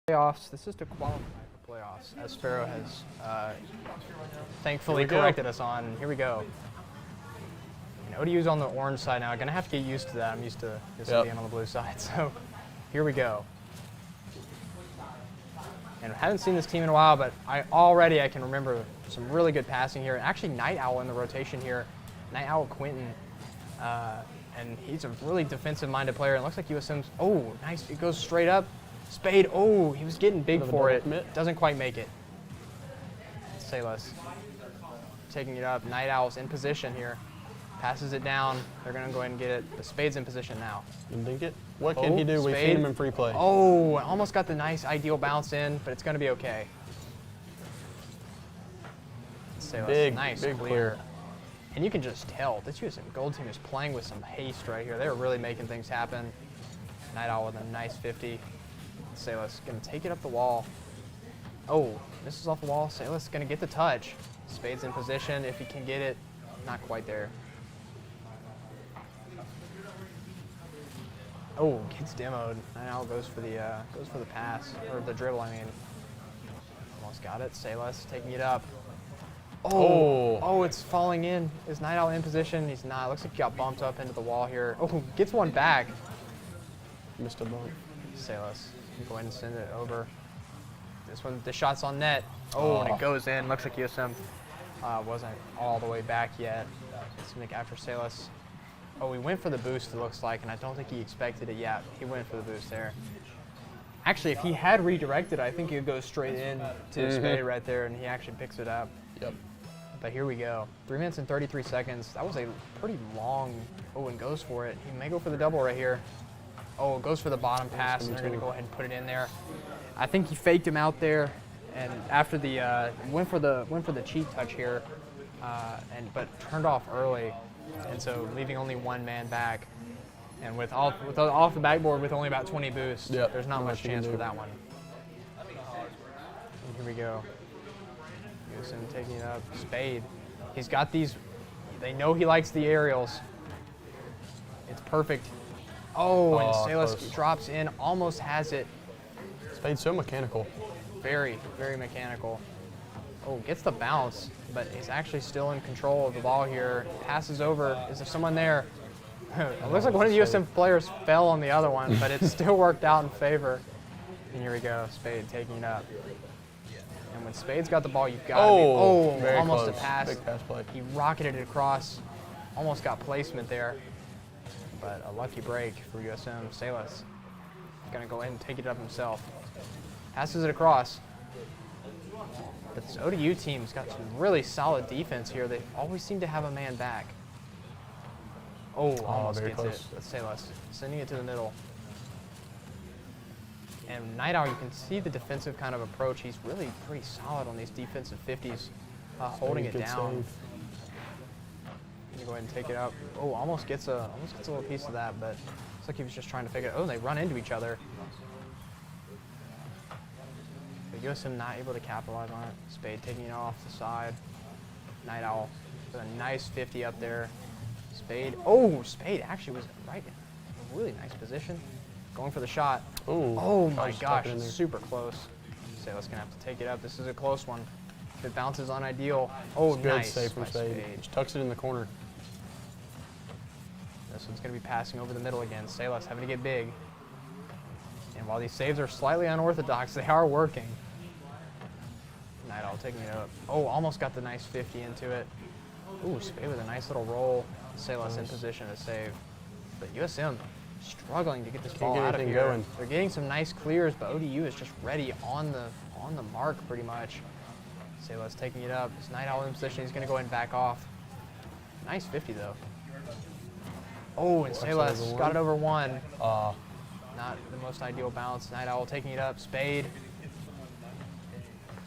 Playoffs. This is to qualify for playoffs, as Sparrow has thankfully corrected us on. Here we go. And ODU's on the orange side now. I'm going to have to get used to that. I'm used to this being on the blue side. So here we go. And I haven't seen this team in a while, but I can remember some really good passing here. Actually, Night Owl in the rotation here. Night Owl Quentin. And he's a really defensive-minded player. It looks like USM's, oh, nice. It goes straight up. Spade, oh, he was getting big for it. Doesn't quite make it. Salas taking it up. Night Owl's in position here. Passes it down. They're going to go ahead and get it. But Spade's in position now. You dink it? What can he do? We've seen him in free play. Oh, almost got the nice ideal bounce in, but it's going to be okay. Salas, nice clear. And you can just tell this USM Gold team is playing with some haste right here. They're really making things happen. Night Owl with a nice 50. Salas going to take it up the wall. Oh, misses off the wall. Salas going to get the touch. Spade's in position if he can get it. Not quite there. Oh, gets demoed. Now goes for the pass, or the dribble, I mean. Almost got it. Salas taking it up. Oh, it's falling in. Is Night Owl in position? He's not. Looks like he got bumped up into the wall here. Oh, gets one back. Missed a bump. Salas. Go ahead and send it over. This one, the shot's on net. Oh, and it goes in. Looks like USM wasn't all the way back yet. Let's make after Salas. Oh, he went for the boost, it looks like, and I don't think he expected it yet. He went for the boost there. Actually, if he had redirected, I think he would go straight in to Spade right there, and he actually picks it up. Yep. But here we go. 3 minutes and 33 seconds. That was a pretty long, and goes for it. He may go for the double right here. Oh, it goes for the bottom pass, and they're going to go ahead and put it in there. I think he faked him out there, and after the went for the cheat touch here, but turned off early, and so leaving only one man back, and with off the backboard with only about 20 boosts, there's not much chance for that one. And here we go. USM taking it up. Spade. He's got these. They know he likes the aerials. It's perfect. Oh, and Salas drops in, almost has it. Spade's so mechanical. Very, very mechanical. Oh, gets the bounce, but he's actually still in control of the ball here. Passes over. Is there someone there? It looks like one of the USM players fell on the other one, but it still worked out in favor. And here we go, Spade taking it up. And when Spade's got the ball, you've got to be, almost close. A pass. Big pass play. He rocketed it across. Almost got placement there. But a lucky break for USM. Salas going to go ahead and take it up himself. Passes it across. But this ODU team's got some really solid defense here. They always seem to have a man back. Almost gets it. That's Salas sending it to the middle. And Night Owl, you can see the defensive kind of approach. He's really pretty solid on these defensive 50s, holding it down. You go ahead and take it up. Oh, almost gets a little piece of that, but looks like he was just trying to figure it out. Oh, and they run into each other. But USM not able to capitalize on it. Spade taking it off the side. Night Owl with a nice 50 up there. Spade. Oh, Spade actually was right in a really nice position. Going for the shot. Oh my gosh, super close. Salas gonna have to take it up. This is a close one. If it bounces on ideal. Oh, nice. Good save from Spade. Just tucks it in the corner. This one's going to be passing over the middle again. Salas having to get big. And while these saves are slightly unorthodox, they are working. Night Owl taking it up. Oh, almost got the nice 50 into it. Ooh, Spade with a nice little roll. Salas in position to save. But USM struggling to get this ball out of here. Going. They're getting some nice clears, but ODU is just ready on the mark pretty much. Salas taking it up. It's Night Owl in position. He's going to go ahead and back off. Nice 50 though. Oh, and Salas got it over one. Not the most ideal bounce. Night Owl taking it up. Spade.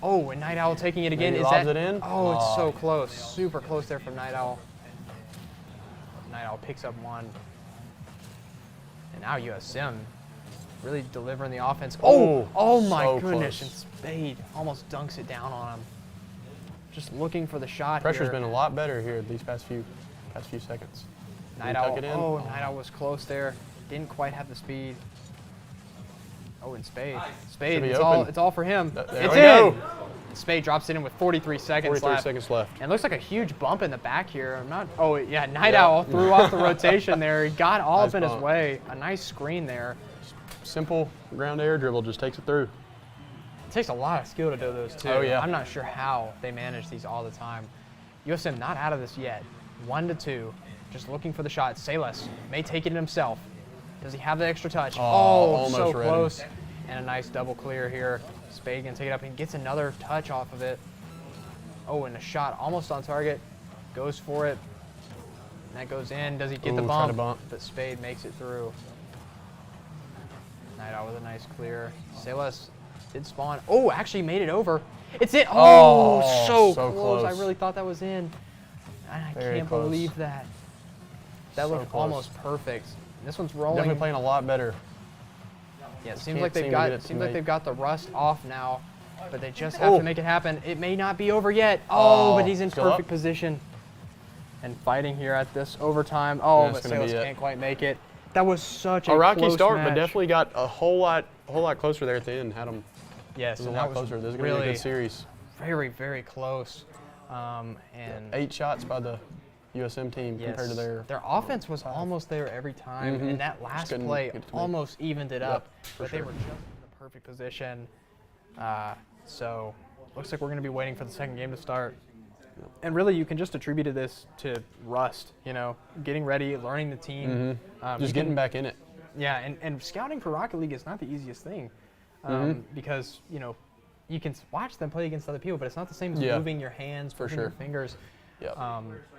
Oh, and Night Owl taking it again. Is that it in? Oh, it's so close. Super close there from Night Owl. Night Owl picks up one. And now USM really delivering the offense. Oh my goodness. And Spade almost dunks it down on him. Just looking for the shot. Pressure's been a lot better here these past few seconds. Night Owl. Night Owl was close there. Didn't quite have the speed. Oh, and Spade. Spade, be it's open. all for him. There It's we in. go. Spade drops it in with 43 seconds 43 left. seconds left. And it looks like a huge bump in the back here. I'm not. Oh yeah, Night Owl threw off the rotation there. He got all Nice up in his bump. way. A nice screen there. Simple ground air dribble, just takes it through. It takes a lot of skill to do those too. Oh, yeah. I'm not sure how they manage these all the time. USM not out of this yet. 1-2. Just looking for the shot. Salas may take it himself. Does he have the extra touch? Oh, almost so read him. close. And a nice double clear here. Spade can take it up and gets another touch off of it. Oh, and a shot almost on target. Goes for it. And that goes in. Does he get the Ooh, tried to bump? bump. But Spade makes it through. Night Owl with a nice clear. Salas did spawn. Oh, actually made it over. It's it. Oh, so close. I really thought that was in. And I Very can't close. believe that. That So looked close. almost perfect. This one's rolling. Definitely playing a lot better. Yeah, it Just seems can't like seem they've to got get it to seems like make- they've got the rust off now, but they just have to make it happen. It may not be over yet. Oh, but he's in still up. perfect position. And fighting here at this overtime. Oh, Yeah, but it's gonna be Salas it. can't quite make it. That was such a A rocky close start, match. but definitely got a whole lot closer there at the end. Had them yes, a and lot that was closer. This is gonna really be a good series. very, very close. And 8 shots by the USM team yes, compared to their. their offense was almost there every time, Mhm. and that last couldn't play get it to make- almost evened it Yep, up. for But they sure. were just in the perfect position. So looks like we're going to be waiting for the second game to start. And really, you can just attribute this to rust. You know, getting ready, learning the team, Just you getting can- back in it. Yeah, and scouting for Rocket League is not the easiest thing, because you know you can watch them play against other people, but it's not the same as Yeah. moving your hands, For moving sure. your fingers. Yep.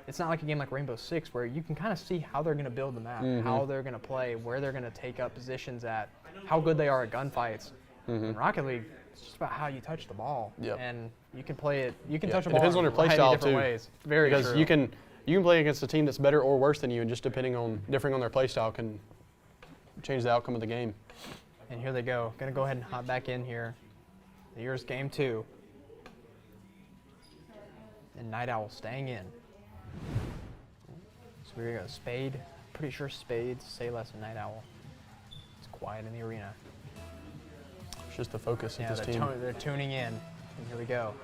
It's not like a game like Rainbow Six where you can kind of see how they're going to build the map, how they're going to play, where they're going to take up positions at, how good they are at gunfights. In Rocket League, it's just about how you touch the ball, Yep. and you can play it. You can Yeah, touch the it ball depends in on your a play variety of style, different too. ways. Very Because true. you can play against a team that's better or worse than you, and just depending on differing on their play style can change the outcome of the game. And here they go. Gonna go ahead and hop back in here. Here's game 2. And Night Owl staying in. So we're gonna go Spade. Pretty sure Spade, Salas, and Night Owl. It's quiet in the arena. It's just the focus of Yeah, this team. they're tuning in. And here we go.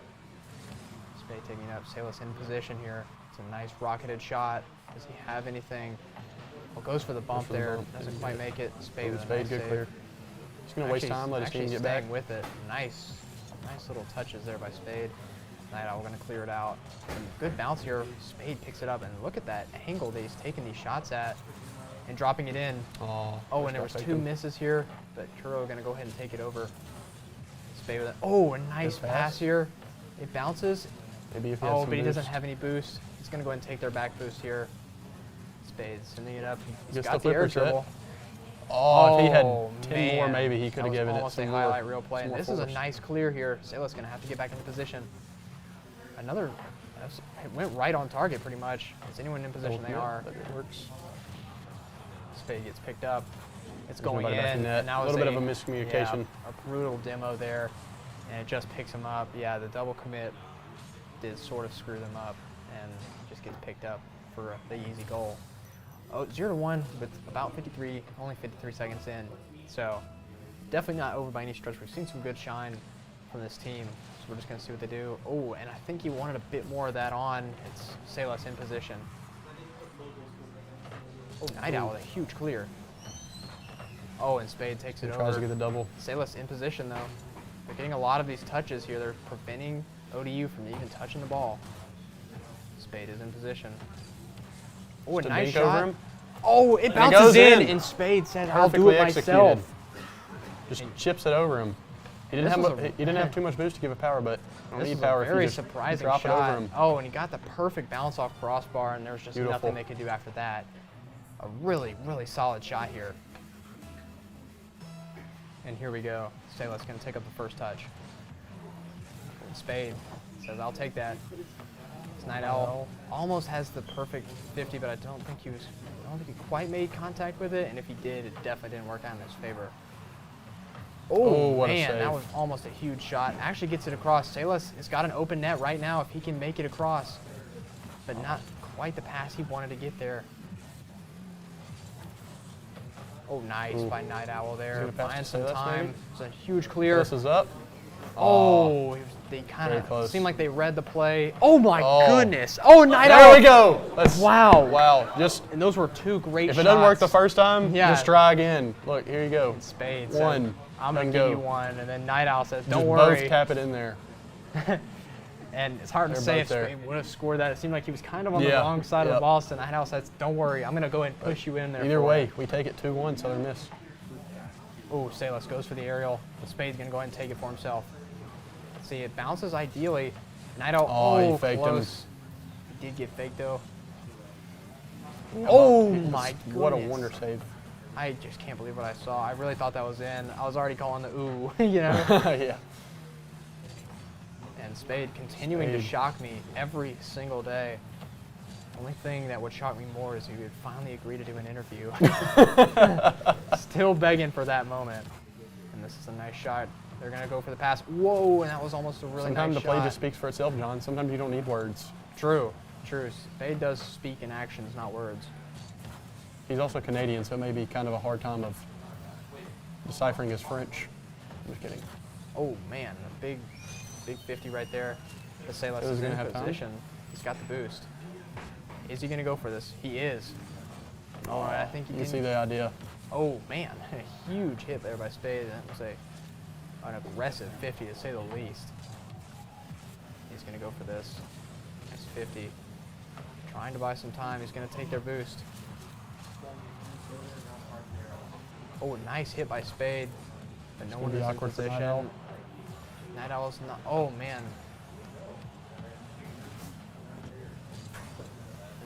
Spade taking it up. Salas in position here. It's a nice rocketed shot. Does he have anything? Well, goes for the bump for the there. bump. Doesn't quite make it. Spade with a Spade, nice good save. clear. He's going to waste time, let his team get back. Staying with it. Nice little touches there by Spade. Night Owl going to clear it out. Good bounce here. Spade picks it up, and look at that angle that he's taking these shots at and dropping it in. Oh, And there was 2 misses here, but Kuro going to go ahead and take it over. Spade with it. Oh, a nice Good pass pass. here. It bounces. Maybe if he has Oh, some but he doesn't boost. have any boost. He's going to go ahead and take their back boost here. Spade sending it up. He's Gets got the the air flipper set. dribble. Oh, if he had Oh, 10 more, man. maybe he could That have was given it almost some a more. highlight reel play. some And more this is a force. nice clear here. Sala's going to have to get back into position. It went right on target pretty much. Is anyone in position? They Yeah, are. that works. Spade gets picked up. It's There's going nobody back in in. net. And now A it's little bit of a miscommunication. Yeah, a brutal demo there, and it just picks him up. Yeah, the double commit did sort of screw them up, and just gets picked up for the easy goal. Oh, 0-1 with about only 53 seconds in. So definitely not over by any stretch. We've seen some good shine from this team. So we're just going to see what they do. Oh, and I think he wanted a bit more of that on. It's Salas in position. Oh, Night Owl with a huge clear. Oh, and Spade takes it He over. tries to get the double. Salas in position, though. They're getting a lot of these touches here. They're preventing ODU from even touching the ball. Spade is in position. Oh, a Just a nice dink over shot. him. Oh, it it bounces goes in, in. and Spade said, "I'll do Perfectly it myself." executed. Just chips it over him. He didn't This was he didn't have too much boost to give it power, but don't This need is power a if you very just surprising drop it shot. over him. Oh, and he got the perfect bounce off crossbar, and there was just Beautiful. nothing they could do after that. A really, really solid shot here. And here we go. Salas going to take up the first touch. And Spade says, "I'll take that." This Night Owl almost has the perfect 50, but I don't think he quite made contact with it. And if he did, it definitely didn't work out in his favor. Oh, what a man, save. that was almost a huge shot. Actually gets it across. Salas has got an open net right now if he can make it across, but not quite the pass he wanted to get there. Oh, nice by Night Owl there. gonna pass Buying to some Silas, time. maybe? It's a huge clear. This is up. Oh, they kind very of close. seemed like they read the play. Oh my Oh. goodness. Oh, Night There Owl. we go. Wow. Wow. Just And those were two great if shots. it doesn't work the first time, Yeah. just try again. Look, here you go. Spade One. said, I'm going Doesn't to give go. you one. And then Night Owl says, don't Just worry. both tap it in there. And it's hard to They're say both if there. Spade would have scored that. It seemed like he was kind of on the Yeah. wrong side of Yep. the ball. So Night Owl says, don't worry. I'm going to go ahead and push you in there. Either for way, it. we take it 2-1, Southern Miss. Oh, Salas goes for the aerial. But Spade's going to go ahead and take it for himself. See, it bounces ideally. Night Owl, Oh, he faked him. close. He did get faked though. Oh my goodness. What a wonder save. I just can't believe what I saw. I really thought that was in. I was already calling the ooh, you know? Yeah. And Spade continuing to Spade. shock me every single day. The only thing that would shock me more is he would finally agree to do an interview. Still begging for that moment. And this is a nice shot. They're going to go for the pass. Whoa, and that was almost a really Sometimes nice the play shot. just speaks for itself, John. Sometimes you don't need words. True, true. Spade does speak in actions, not words. He's also Canadian, so it may be kind of a hard time of deciphering his French. I'm just kidding. Oh man, a big 50 right there. Let's say Is is he in gonna have time? position. He's got the boost. Is he going to go for this? He is. Oh, I think he You can see can. the idea. Oh man, a huge hit there by Spade. That was an aggressive 50 to say the least. He's going to go for this. Nice 50. Trying to buy some time. He's going to take their boost. Oh, nice hit by Spade. But no It's one gonna is be in awkward for position. Night Owl. Night Owl's not. Oh man.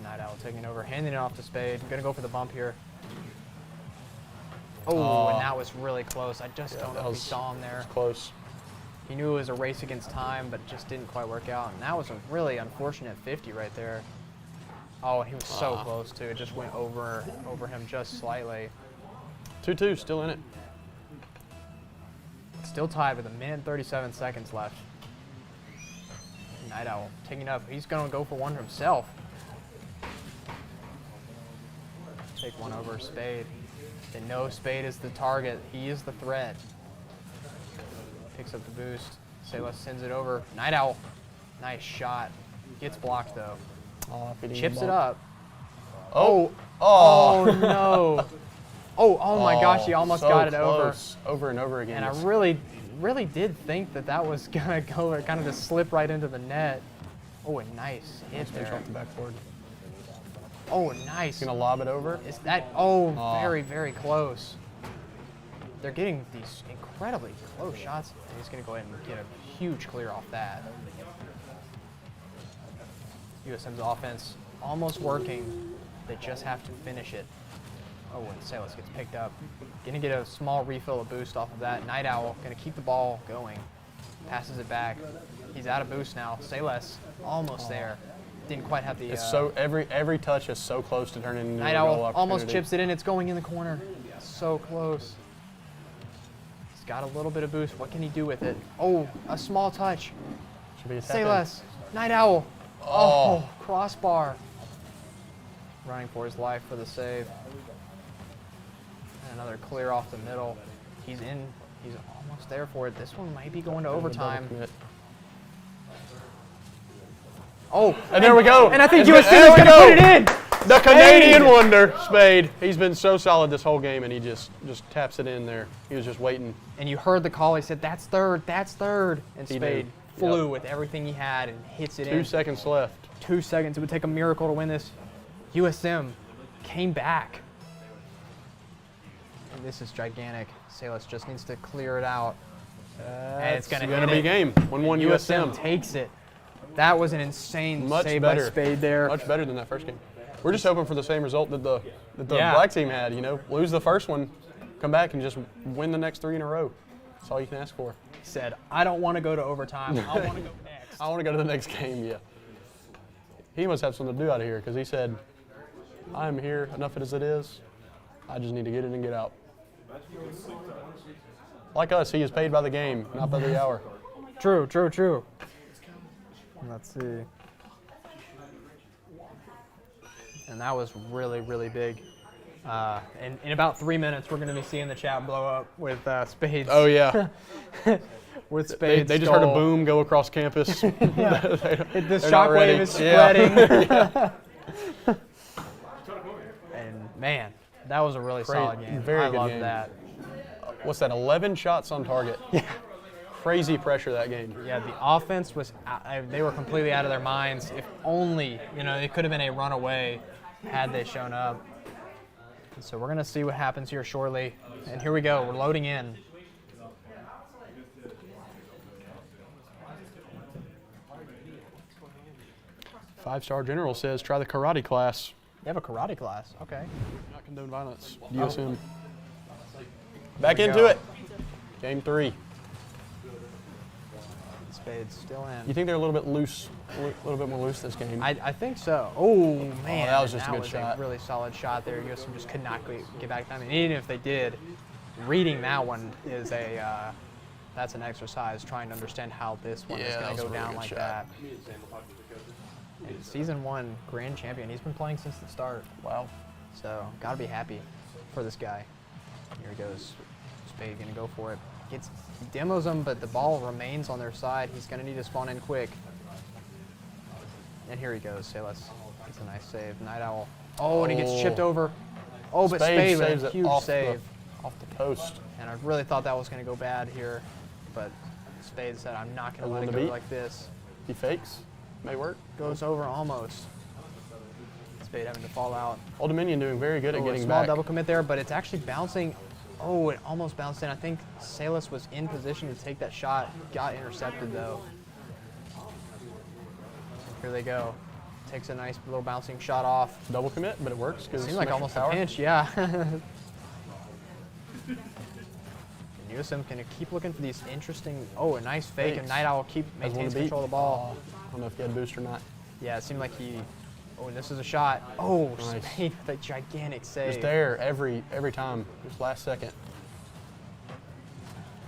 Night Owl taking over, handing it off to Spade. Gonna go for the bump here. Oh, and that was really close. I just don't know if he saw him there. Close. He knew it was a race against time, but just didn't quite work out. And that was a really unfortunate 50 right there. Oh, he was so close too. It just went over him just slightly. 2-2, still in it. Still tied with 1 minute and 37 seconds left. Night Owl taking up. He's going to go for one himself. Take one over Spade. They know Spade is the target. He is the threat. Picks up the boost. Salas sends it over. Night Owl. Nice shot. Gets blocked though. Oh, if he didn't Chips get it bumped. up. Oh. Oh no. Oh my gosh, he almost so got it close. Over and over again. And I really did think that was gonna go or kind of just slip right into the net. Oh, a nice hit Finish there. off the backboard. Oh, nice. Gonna lob it over. Is that? Oh, very, very close. They're getting these incredibly close shots. And he's gonna go ahead and get a huge clear off that. USM's offense almost working. They just have to finish it. Oh, and Salas gets picked up. Gonna get a small refill of boost off of that. Night Owl gonna keep the ball going. Passes it back. He's out of boost now. Salas almost there. Didn't quite have the. It's so every touch is so close to turning into Night a goal Owl opportunity. almost chips it in. It's going in the corner. So close. He's got a little bit of boost. What can he do with it? Oh, a small touch. Should be a tap Say in. less. Night Owl. Oh, crossbar. Running for his life for the save. And another clear off the middle. He's in. He's almost there for it. This one might be going to overtime. Oh, And there we go. And I think It's USM good. is There we going to go. put it in. The Canadian wonder, Spade. He's been so solid this whole game, and he just taps it in there. He was just waiting. And you heard the call. He said, "That's third. That's third." And He Spade knew. flew Yep. with everything he had and hits it 2 in. seconds left. 2 seconds. It would take a miracle to win this. USM came back. And this is gigantic. Salas just needs to clear it out. And it's going to be game. 1-1 USM USM. takes it. That was an insane Much save better. by Spade there. Much better than that first game. We're just hoping for the same result that the Yeah. black team had. You know, lose the first one, come back and just win the next 3 in a row. That's all you can ask for. He said, "I don't want to go to overtime. I want to go next." I want to go to the next game. Yeah. He must have something to do out of here because he said, "I'm here enough as it is. I just need to get in and get out." Like us, he is paid by the game, not by the hour. True, true, true. Let's see. And that was really, really big. In about 3 minutes, we're going to be seeing the chat blow up with Spades. Oh, yeah. With Spades. They just heard a boom go across campus. The shockwave is spreading. Yeah. And, man, that was a really solid game. Very I good loved game. that. What's that, 11 shots on target? Yeah. Crazy pressure that game. Yeah, the offense was, they were completely out of their minds. If only, it could have been a runaway had they shown up. And so we're going to see what happens here shortly. And here we go. We're loading in. Five-star general says, try the karate class. You have a karate class. Okay. Not condone violence. USM. Back we into go. it. Game 3. Spades still in. You think they're a little bit loose, a little bit more loose this game? I think so. Oh, man. that was just a good shot. A really solid shot there. USM just could not get back time. And even if they did, reading that one is that's an exercise, trying to understand how this one is going to go down like that. And season 1 grand champion. He's been playing since the start. Wow. So, got to be happy for this guy. Here he goes. Spade going to go for it. He demos him, but the ball remains on their side. He's going to need to spawn in quick. And here he goes. Salas gets a nice save. Night Owl. Oh, and he gets chipped over. Oh, but Spade with a huge save. Off the post. And I really thought that was going to go bad here. But Spade said, I'm not going to let it go like this. He fakes. May work. Goes over almost. Spade having to fall out. Old Dominion doing very good at getting a small back. double commit there, but it's actually bouncing. Oh, it almost bounced in. I think Salas was in position to take that shot. Got intercepted, though. Here they go. Takes a nice little bouncing shot off. Double commit, but it works. Seems like almost a pinch, yeah. USM can keep looking for these interesting. Oh, a nice fake, and Night Owl maintains control of the ball. I don't know if he had boost or not. Yeah, it seemed like he. Oh, and this is a shot. Oh, nice. Spade with a gigantic save. Just there every time, just last second.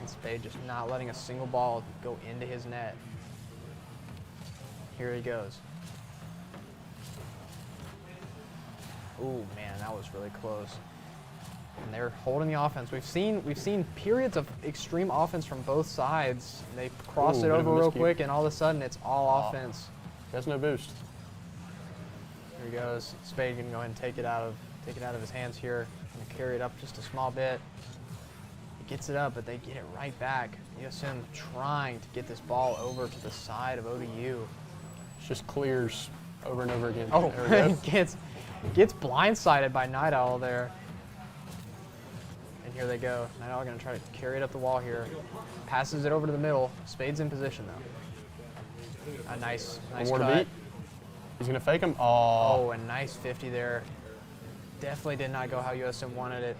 And Spade just not letting a single ball go into his net. Here he goes. Ooh, man, that was really close. And they're holding the offense. We've seen periods of extreme offense from both sides. They cross it over real quick, and all of a sudden it's all offense. He has no boost. Here he goes. Spade can go ahead and take it out of his hands here and carry it up just a small bit. He gets it up, but they get it right back. USM trying to get this ball over to the side of ODU. It just clears over and over again. Oh, gets blindsided by Night Owl there. And here they go. Night Owl going to try to carry it up the wall here. Passes it over to the middle. Spade's in position though. A nice more cut. to beat. He's going to fake him. Oh, a nice 50 there. Definitely did not go how USM wanted it.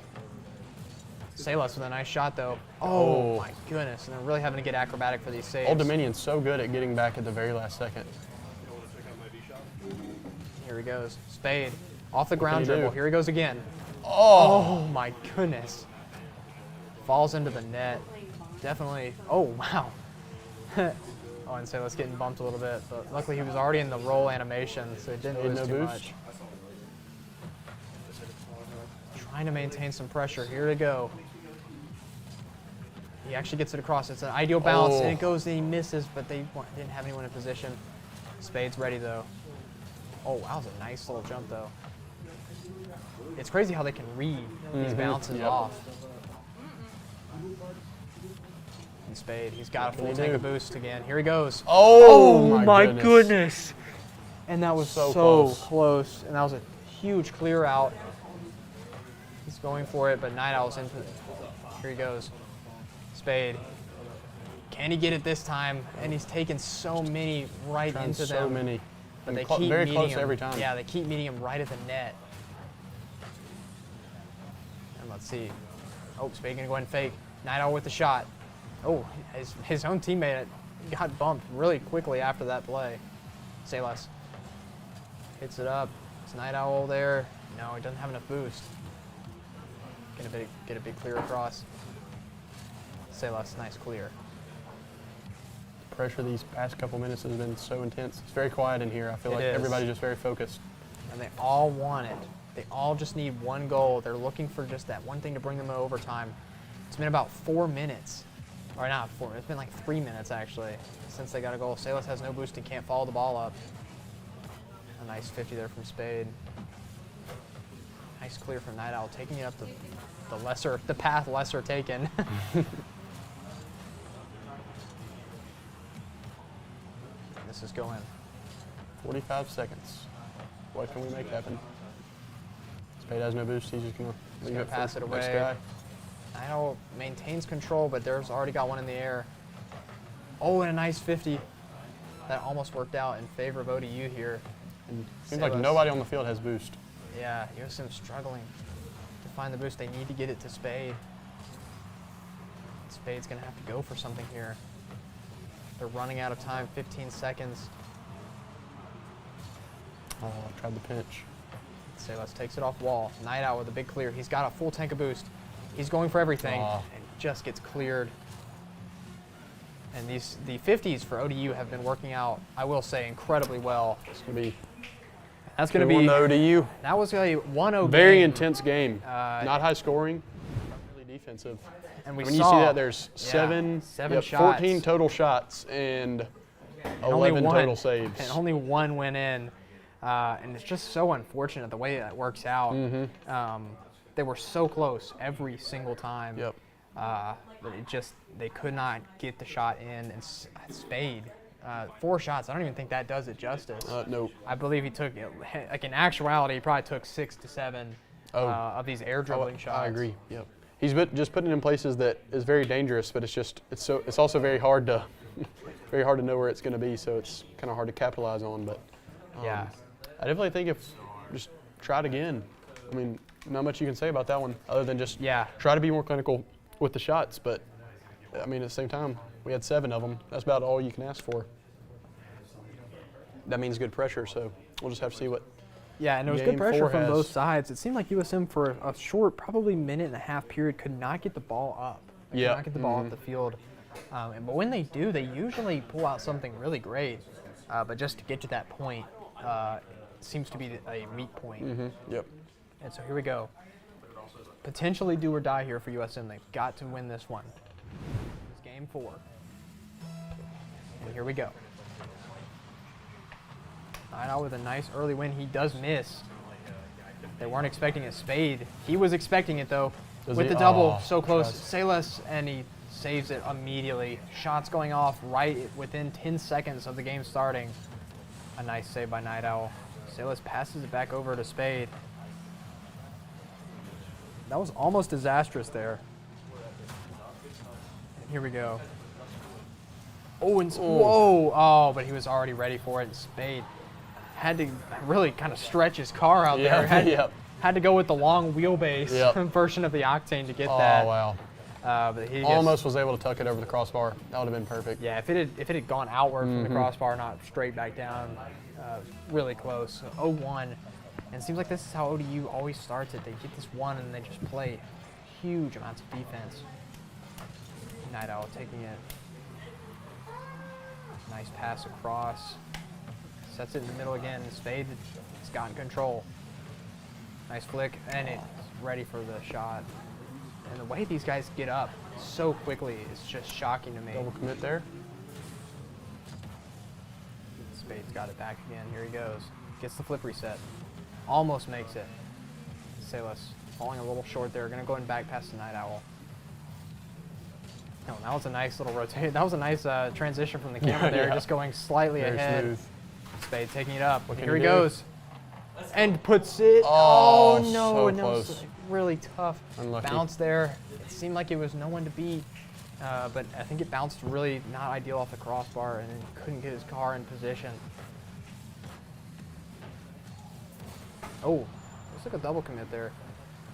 Salas with a nice shot though. Oh my goodness. And they're really having to get acrobatic for these saves. Old Dominion's so good at getting back at the very last second. Here he goes. Spade off the ground dribble. Here he goes again. Oh my goodness. Falls into the net. Definitely. Oh, wow. Oh, and Salas getting bumped a little bit, but luckily he was already in the roll animation, so it didn't lose too much. Trying to maintain some pressure. Here to go. He actually gets it across. It's an ideal bounce, and it goes and he misses, but they didn't have anyone in position. Spade's ready, though. Oh, wow, that was a nice little jump, though. It's crazy how they can read these bounces off. And Spade, he's got a full tank of boost again. Here he goes. Oh my goodness. And that was so close. And that was a huge clear out. He's going for it, but Night Owl's in. Here he goes. Spade. Can he get it this time? And he's taken so many right into them. So many. But they keep very meeting close him. every time. Yeah, they keep meeting him right at the net. And let's see. Oh, Spade gonna go ahead and fake. Night Owl with the shot. Oh, his own teammate got bumped really quickly after that play. Salas hits it up. Is Night Owl there? No, he doesn't have enough boost. Get a big clear across. Salas, nice clear. Pressure these past couple minutes has been so intense. It's very quiet in here. I feel like everybody's just very focused. And they all want it. They all just need one goal. They're looking for just that one thing to bring them to overtime. It's been about 4 minutes. Or not 4, it's been like 3 minutes actually since they got a goal. Salas has no boost and can't follow the ball up. A nice 50 there from Spade. Nice clear from Night Owl, taking it up the path lesser taken. This is going. 45 seconds. What can we make happen? Spade has no boost. He's just going to leave it, pass it away. Next guy. Night Owl maintains control, but there's already got one in the air. Oh, and a nice 50. That almost worked out in favor of ODU here. And seems like nobody on the field has boost. Yeah, USM struggling to find the boost. They need to get it to Spade. Spade's going to have to go for something here. They're running out of time, 15 seconds. Oh, I tried the pinch. Salas takes it off wall. Night Owl with a big clear. He's got a full tank of boost. He's going for everything and just gets cleared. And the 50s for ODU have been working out, I will say, incredibly well. That's going to be 2-1 ODU. That was a 1-0 Very game. intense game. Not high scoring, really defensive. And when you see that, there's seven shots. 14 total shots and 11 total saves. And only one went in. And it's just so unfortunate the way that works out. They were so close every single time. Yep. But they could not get the shot in. And Spade, 4 shots. I don't even think that does it justice. Nope. I believe he took, like in actuality, he probably took 6 to 7 of these air dribbling shots. I agree. Yep. He's just putting it in places that is very dangerous, but it's also very hard to know where it's going to be. So it's kind of hard to capitalize on. But yeah, I definitely think just try it again. I mean, not much you can say about that one other than just try to be more clinical with the shots. But I mean, at the same time, we had 7 of them. That's about all you can ask for. That means good pressure. So we'll just have to see what. Yeah, and it was good pressure from both sides. It seemed like USM for a short, probably minute-and-a-half period could not get the ball up. They could not get the ball up the field. But when they do, they usually pull out something really great. But just to get to that point seems to be a weak point. Yep. And so here we go. Potentially do or die here for USM. They've got to win this one. It's game 4. And here we go. Night Owl with a nice early win. He does miss. They weren't expecting a Spade. He was expecting it, though, with the double. So close. Salas, and he saves it immediately. Shots going off right within 10 seconds of the game starting. A nice save by Night Owl. Salas passes it back over to Spade. That was almost disastrous there. And here we go. Oh, and whoa. Oh, but he was already ready for it. And Spade had to really kind of stretch his car out there. Had to go with the long wheelbase version of the Octane to get that. Oh, wow. But he almost was able to tuck it over the crossbar. That would have been perfect. Yeah, if it had gone outward from the crossbar, not straight back down, really close. 0-1. And it seems like this is how ODU always starts it. They get this one and they just play huge amounts of defense. Night Owl taking it. Nice pass across. Sets it in the middle again. Spade has gotten control. Nice flick, and it's ready for the shot. And the way these guys get up so quickly is just shocking to me. Double commit there. Spade's got it back again. Here he goes. Gets the flip reset. Almost makes it. Salas falling a little short there. Gonna go and back past the Night Owl. Oh, that was a nice little rotation. That was a nice transition from the camera there, just going slightly ahead. Smooth. Spade taking it up. Here he goes. And puts it. Oh, no. So and that was close. Really tough Unlucky. bounce there. It seemed like it was no one to beat. But I think it bounced really not ideal off the crossbar and then couldn't get his car in position. Oh, looks like a double commit there.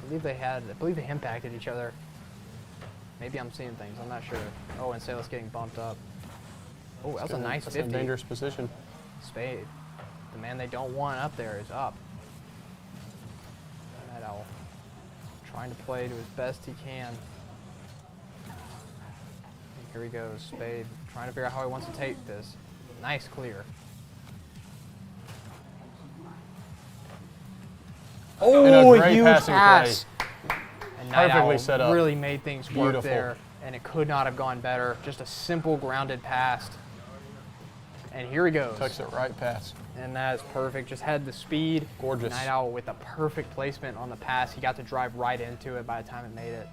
I believe they impacted each other. Maybe I'm seeing things, I'm not sure. Oh, and Salas getting bumped up. Oh, that was a nice 50. That's a dangerous position. Spade, the man they don't want up there, is up. Night Owl trying to play to his best he can. And here he goes, Spade, trying to figure out how he wants to take this. Nice clear. Oh, a great huge passing pass. play. And Night Perfectly Owl set up. really made things work Beautiful. there, and it could not have gone better. Just a simple grounded pass. And here he goes. Tucks it right past. And that is perfect. Just had the speed. Gorgeous. Night Owl with the perfect placement on the pass. He got to drive right into it by the time it made it.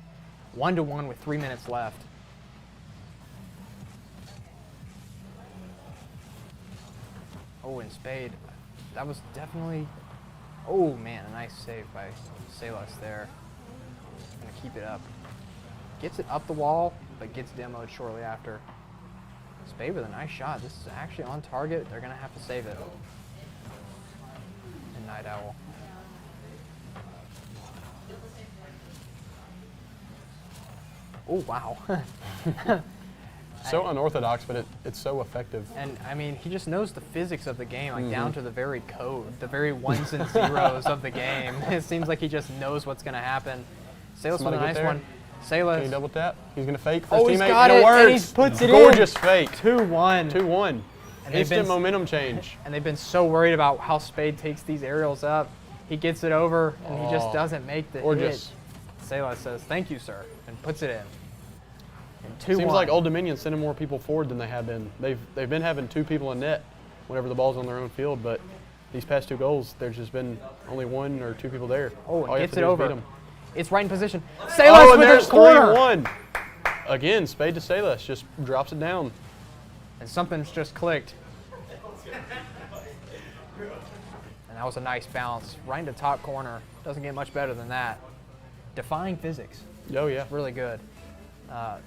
1-1 with 3 minutes left. Oh, and Spade. That was definitely, oh man, a nice save by Salas there. Gonna keep it up. Gets it up the wall, but gets demoed shortly after. Spade with a nice shot. This is actually on target. They're gonna have to save it. And Night Owl. Oh, wow. So unorthodox, but it's so effective. And I mean, he just knows the physics of the game, like down to the very code, the very ones and zeros of the game. It seems like he just knows what's going to happen. Salas with a nice one. Salas. Can you double tap? He's going to fake for his teammate. He's got and it, works. and he puts it Gorgeous in. fake. 2-1. 2-1. Instant momentum change. And they've been so worried about how Spade takes these aerials up. He gets it over, and he just doesn't make the Gorgeous. hit. Salas says, "Thank you, sir," and puts it in. And 2-1. Seems like Old Dominion sending more people forward than they have been. They've been having 2 people in net whenever the ball's on their own field, but these past 2 goals, there's just been only 1 or 2 people there. Oh, and All you have gets to it do is over. beat 'em. It's right in position. Salas and with there's a corner. 3-1. Again, Spade to Salas, just drops it down. And something's just clicked. And that was a nice bounce right into top corner. Doesn't get much better than that. Defying physics. Oh, yeah. Really good.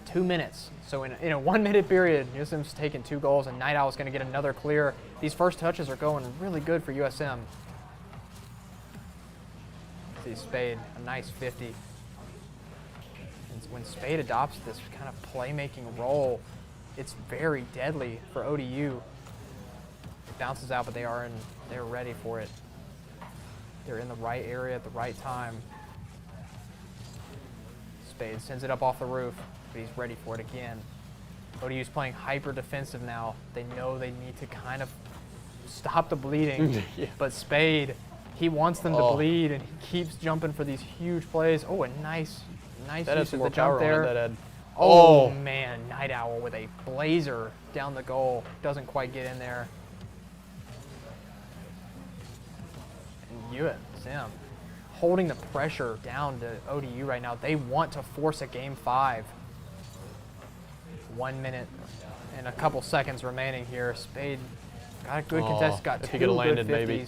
2 minutes. So in a 1 minute period, USM's taken 2 goals, and Night Owl's going to get another clear. These first touches are going really good for USM. See Spade, a nice 50. And when Spade adopts this kind of playmaking role, it's very deadly for ODU. It bounces out, but they're ready for it. They're in the right area at the right time. Spade sends it up off the roof, but he's ready for it again. ODU's playing hyper defensive now. They know they need to kind of stop the bleeding, Yeah. but Spade, he wants them to bleed, and he keeps jumping for these huge plays. Oh, a nice That had use some of more the jump power there. on it. That had. Oh man, Night Owl with a blazer down the goal. Doesn't quite get in there. And USM holding the pressure down to ODU right now. They want to force a game 5. 1 minute and a couple seconds remaining here. Spade got a good contest, got if 2 he could've good landed, 50s. maybe.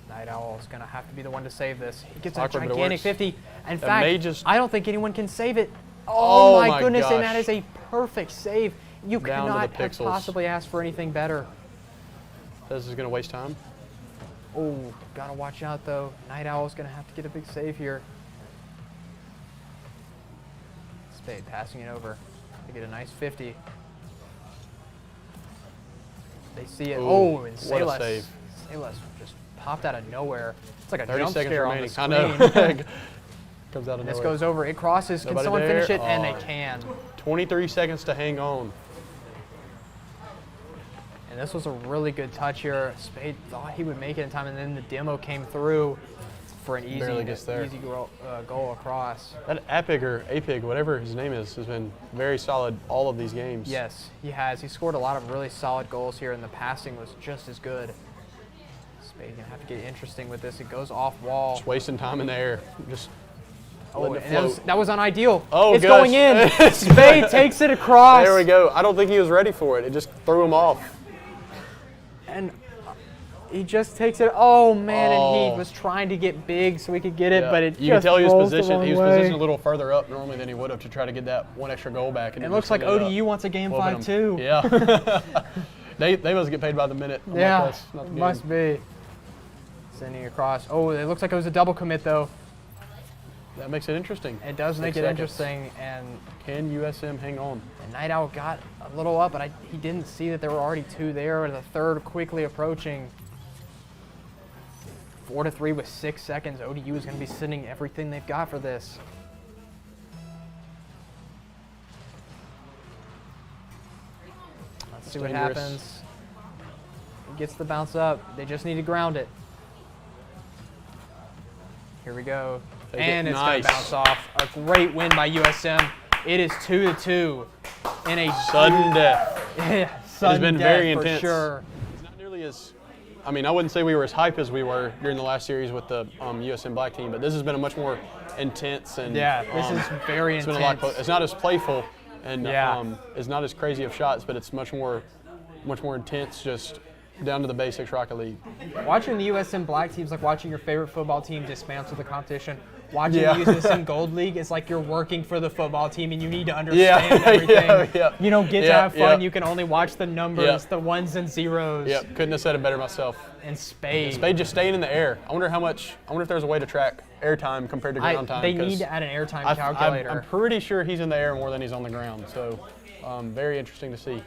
Night Owl is going to have to be the one to save this. He gets a Awkward, but it gigantic works. 50. In may fact, just- I don't think anyone can save it. Oh Oh, my my goodness, and gosh. that is a perfect save. You Down to the cannot have pixels. possibly asked for anything better. This is going to waste time. Oh, gotta watch out though. Night Owl's gonna have to get a big save here. Spade passing it over to get a nice 50. They see it. Ooh, Oh, and what a Salas. save. Salas just popped out of nowhere. It's like a 30 jump seconds scare remaining. on the I screen. know. Comes out of And this nowhere. goes over. It crosses. Can Nobody someone there? finish it? And Oh. they can. 23 seconds to hang on. And this was a really good touch here. Spade thought he would make it in time, and then the demo came through for an Barely gets there. easy goal across. That Apig or Apig, whatever his name is, has been very solid all of these games. Yes, he has. He scored a lot of really solid goals here, and the passing was just as good. Spade gonna have to get interesting with this. It goes off wall. Just wasting time in the air. Just Oh, letting it and float. that was unideal. Oh, it's gosh. going in. Spade takes it across. There we go. I don't think he was ready for it. It just threw him off. And he just takes it. Oh man! And Oh. he was trying to get big so he could get it, Yeah. but it you can just tell he was rolls the positioned. wrong He was way. positioned a little further up normally than he would have to try to get that one extra goal back. And It he looks just like ended up ODU wants a game whooping 5 him. too. Yeah. they must get paid by the minute. I'm like, Yeah, that's not the it game. must be. Sending across. Oh, it looks like it was a double commit though. That makes it interesting. It does make 6 it seconds. interesting, and Can USM hang on? Night Owl got a little up, but he didn't see that there were already 2 there, and the third quickly approaching. 4-3 with 6 seconds. ODU is going to be sending everything they've got for this. Let's see what Dangerous. happens. He gets the bounce up. They just need to ground it. Here we go. Take And it. it's Nice. going to bounce off. A great win by USM. It is 2-2 in a Sudden death. sudden It's been death very for intense. sure. It's not nearly as, I mean, I wouldn't say we were as hype as we were during the last series with the USM Black team, but this has been a much more intense and This is very it's intense. been a lot. It's not as playful and Yeah. it's not as crazy of shots, but it's much more intense, just down to the basics, Rocket League. Watching the USM Black teams like watching your favorite football team dismantle the competition. Watching Yeah. the USM Gold League is like you're working for the football team and you need to understand everything. Yeah. You don't get to Yeah, have fun. yeah. You can only watch the numbers, Yeah. the ones and zeros. Yep, couldn't have said it better myself. And Spade. Spade just staying in the air. I wonder if there's a way to track air time compared to ground time. They 'cause need to add an airtime I'm calculator. pretty sure he's in the air more than he's on the ground. So very interesting to see.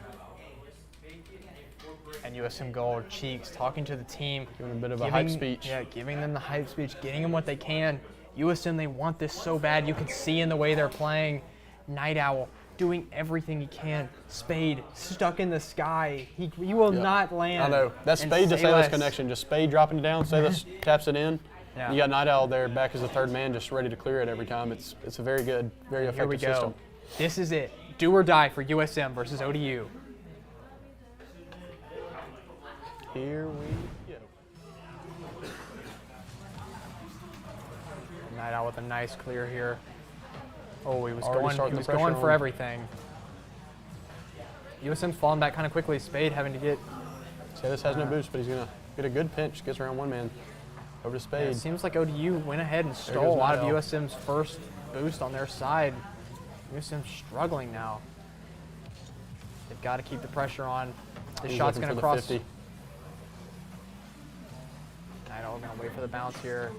And USM Gold, Cheeks, talking to the team. Giving a bit of a hype speech. Yeah, giving them the hype speech, getting them what they can. USM, they want this so bad. You can see in the way they're playing. Night Owl doing everything he can. Spade stuck in the sky. He will not land. I know. That And Spade to Salas Salas- connection, just Spade dropping it down, Salas taps it in. Yeah. You got Night Owl there back as the third man, just ready to clear it every time. It's a very good, very Here we effective go. system. This is it. Do or die for USM versus ODU. Here we go. Night Owl with a nice clear here. Oh, he was Already going. He starting the was pressure going for on. everything. USM's falling back kind of quickly. Spade having to get. Salas has no boost, but he's gonna get a good pinch. Gets around one man. Over to Spade. It seems like ODU went ahead and goes stole a lot of Night Owl. USM's first boost on their side. USM's struggling now. They've got to keep the pressure on. The He's shot's looking going for to the cross. 50. Night Owl going to wait for the bounce here.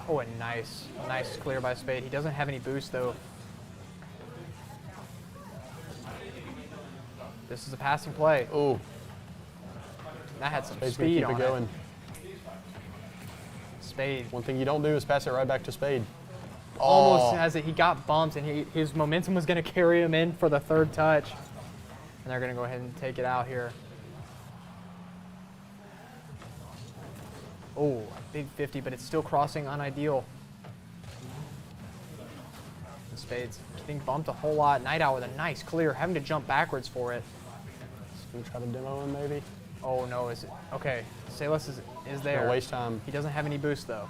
Oh, a nice clear by Spade. He doesn't have any boost though. This is a passing play. Ooh, That had some Spade's gonna speed keep on it going. Spade One thing you don't do is pass it right back to Spade. almost Oh. has it. He got bumped, and his momentum was going to carry him in for the third touch. And they're going to go ahead and take it out here. Oh, big 50, but it's still crossing unideal. And Spade's getting bumped a whole lot. Night Owl with a nice clear, having to jump backwards for it. Gonna try to demo him maybe. Oh no, is it? Okay, Salas is Gonna there. waste time. He doesn't have any boost though.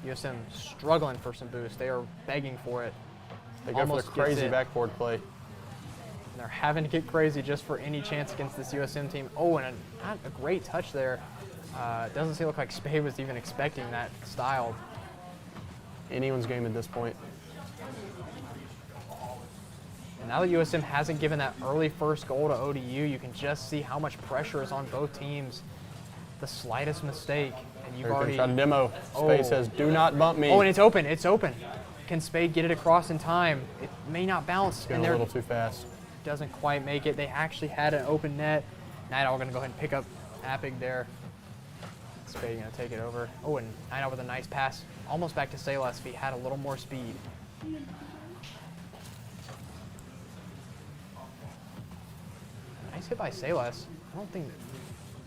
USM struggling for some boost. They are begging for it. They go for Almost the gets crazy it. backboard play. And they're having to get crazy just for any chance against this USM team. Oh, and not a great touch there. Doesn't seem like Spade was even expecting that style. Anyone's game at this point. And now that USM hasn't given that early first goal to ODU, you can just see how much pressure is on both teams. The slightest mistake, and you've They're gonna already. try to demo. Spade Oh. says, "Do not bump me." Oh, and it's open. It's open. Can Spade get it across in time? It may not bounce, Going and a there little too fast. doesn't quite make it. They actually had an open net. Night Owl going to go ahead and pick up Appig there. Spade going to take it over. Oh, and Night Owl with a nice pass. Almost back to Salas if he had a little more speed. Nice hit by Salas. I don't think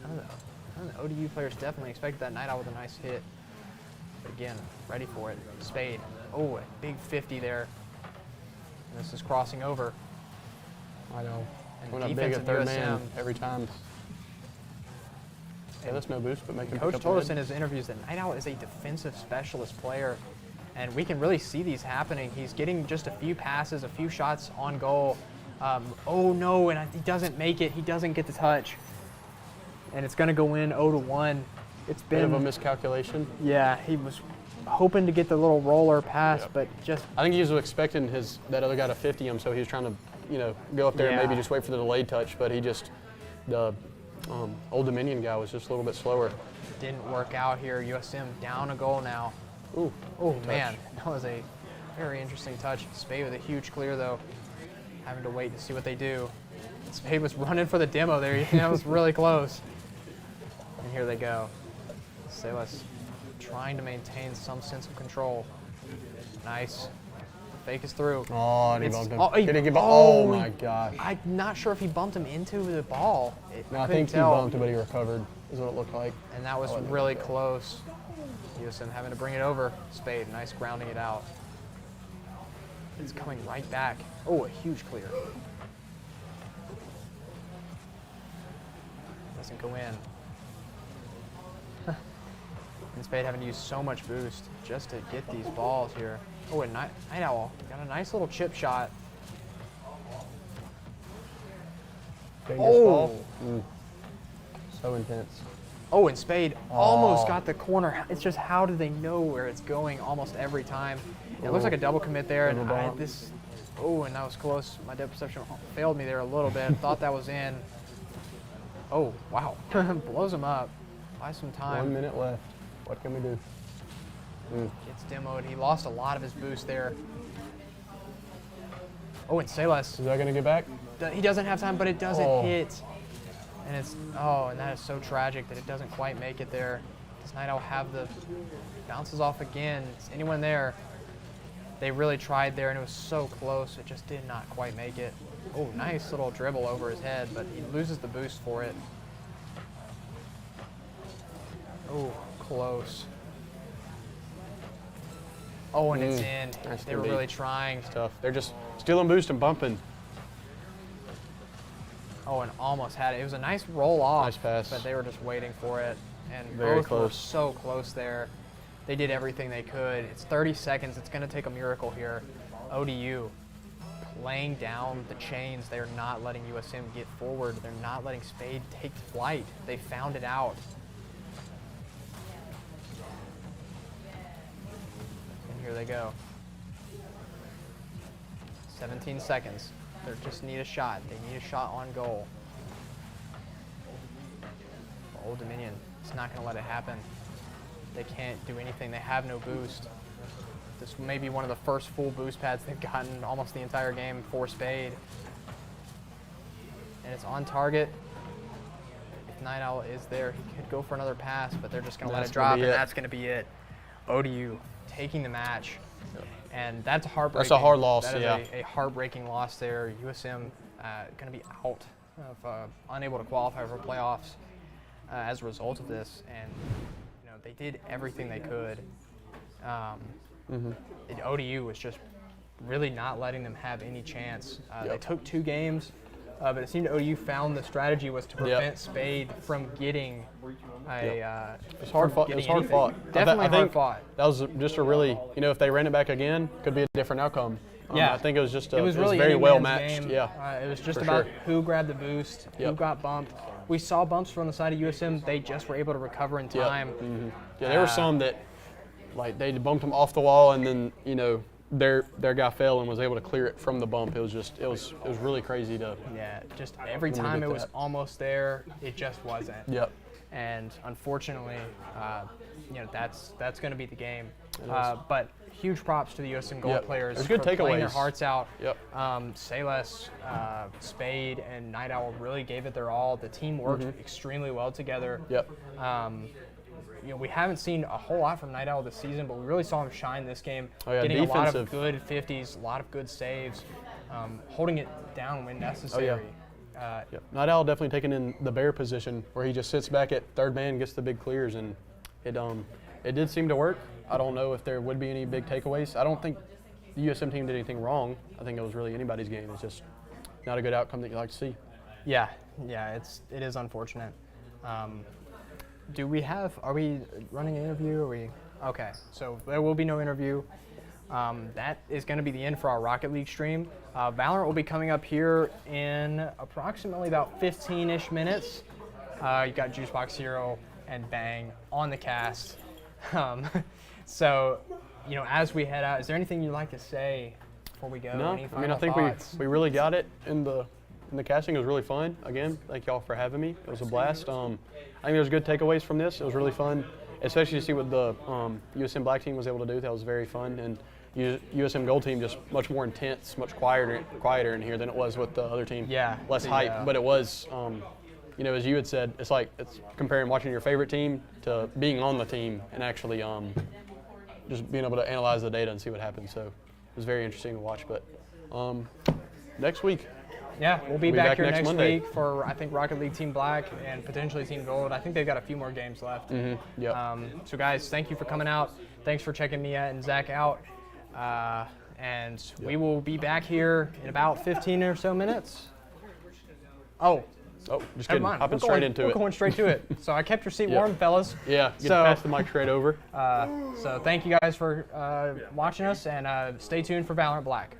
the ODU players definitely expected that. Night Owl with a nice hit. But again, ready for it. Spade. Oh, a big 50 there. And this is crossing over. I know. And Went up big defense at of third USM. man every time. Yeah, that's no boost, but make him Coach pick up told the us in his interviews that Night Owl is a defensive specialist player, and we can really see these happening. He's getting just a few passes, a few shots on goal. Oh no, and he doesn't make it. He doesn't get the touch, and it's going to go in 0-1. It's bit of been a miscalculation. yeah. He was hoping to get the little roller pass, Yep. but just I think he was expecting that other guy to 50 him, so he was trying to, go up there and maybe Yeah. just wait for the delayed touch, but the Old Dominion guy was just a little bit slower. didn't work out here. USM down a goal now. Ooh, Oh touch. man, that was a very interesting touch. Spade with a huge clear though, having to wait to see what they do. Spade was running for the demo there. That was really close. And here they go. Salas trying to maintain some sense of control. Nice. fake is through. Oh, and he bumped him. Did he give up? Oh, my gosh. I'm not sure if he bumped him into the ball. No, I think he bumped him, but he recovered, is what it looked like. And that was really close. USM having to bring it over. Spade, nice grounding it out. It's coming right back. Oh, a huge clear. Doesn't go in. And Spade having to use so much boost just to get these balls here. Oh, and Night Owl got a nice little chip shot. Oh! So intense. Oh, and Spade almost got the corner. It's just how do they know where it's going almost every time? It looks like a double commit there. And and that was close. My depth perception failed me there a little bit. Thought that was in. Oh, wow. Blows him up. Buy some time. 1 minute left. What can we do? Gets demoed. He lost a lot of his boost there. Oh, and Salas. Is that going to get back? He doesn't have time, but it doesn't hit. And and that is so tragic that it doesn't quite make it there. Does Night Owl have bounces off again? Is anyone there? They really tried there, and it was so close. It just did not quite make it. Oh, nice little dribble over his head, but he loses the boost for it. Oh, close. Oh, and it's in. Nice. They were really trying. It's tough. They're just stealing boost and bumping. Oh, and almost had it. It was a nice roll off. Nice pass. But they were just waiting for it. And Very both close. were so close there. They did everything they could. It's 30 seconds. It's going to take a miracle here. ODU laying down the chains. They're not letting USM get forward. They're not letting Spade take flight. They found it out. And here they go. 17 seconds. They just need a shot. They need a shot on goal. Old Dominion is not going to let it happen. They can't do anything. They have no boost. This may be one of the first full boost pads they've gotten almost the entire game for Spade. And it's on target. If Night Owl is there, he could go for another pass, but they're just going to let it drop, and that's going to be it. ODU taking the match. And that's heartbreaking. That's a hard loss, That is a heartbreaking loss there. USM going to be out of unable to qualify for playoffs as a result of this. And they did everything they could. ODU was just really not letting them have any chance. They took 2 games, but it seemed ODU found the strategy was to prevent Spade from getting a. It was hard fought. It was hard fought. Definitely hard fought. That was just a really, if they ran it back again, could be a different outcome. I think it was just it was very well matched. Game. It was just about who grabbed the boost, who got bumped. We saw bumps from the side of USM. They just were able to recover in time. Yeah, there were some that, they bumped them off the wall, and then their guy fell and was able to clear it from the bump. It was really crazy to. Yeah, just every time it was almost there, it just wasn't. Yep. And unfortunately, that's going to be the game. But huge props to the USM goal players for good playing their hearts out. Yep. Salas, Spade, and Night Owl really gave it their all. The team worked extremely well together. Yep. We haven't seen a whole lot from Night Owl this season, but we really saw him shine this game, getting defensive. a lot of good 50s, a lot of good saves, holding it down when necessary. Night Owl definitely taking in the bear position where he just sits back at third man, gets the big clears, and it did seem to work. I don't know if there would be any big takeaways. I don't think the USM team did anything wrong. I think it was really anybody's game. It's just not a good outcome that you like to see. Yeah, it is unfortunate. Are we running an interview? Okay, so there will be no interview. That is going to be the end for our Rocket League stream. Valorant will be coming up here in approximately about 15-ish minutes. You got Juicebox Hero and Bang on the cast. So, as we head out, is there anything you'd like to say before we go? No, I think we really got it in the casting. It was really fun. Again, thank y'all for having me. It was a blast. I think there's good takeaways from this. It was really fun, especially to see what the USM Black team was able to do. That was very fun. And USM Gold team just much more intense, much quieter in here than it was with the other team. Yeah. Less hype, but it was, as you had said, it's comparing watching your favorite team to being on the team and actually just being able to analyze the data and see what happens. So was very interesting to watch. But next week. Yeah, we'll be back here next Monday. week for, I think, Rocket League Team Black and potentially Team Gold. I think they've got a few more games left. Yep. So, guys, thank you for coming out. Thanks for checking Mia and Zach out. We will be back here in about 15 or so minutes. Oh, just kidding. Hopping straight into it. We're going straight to it. So I kept your seat warm, fellas. Yeah, pass the mic straight over. So thank you guys for watching us, and stay tuned for Valorant Black.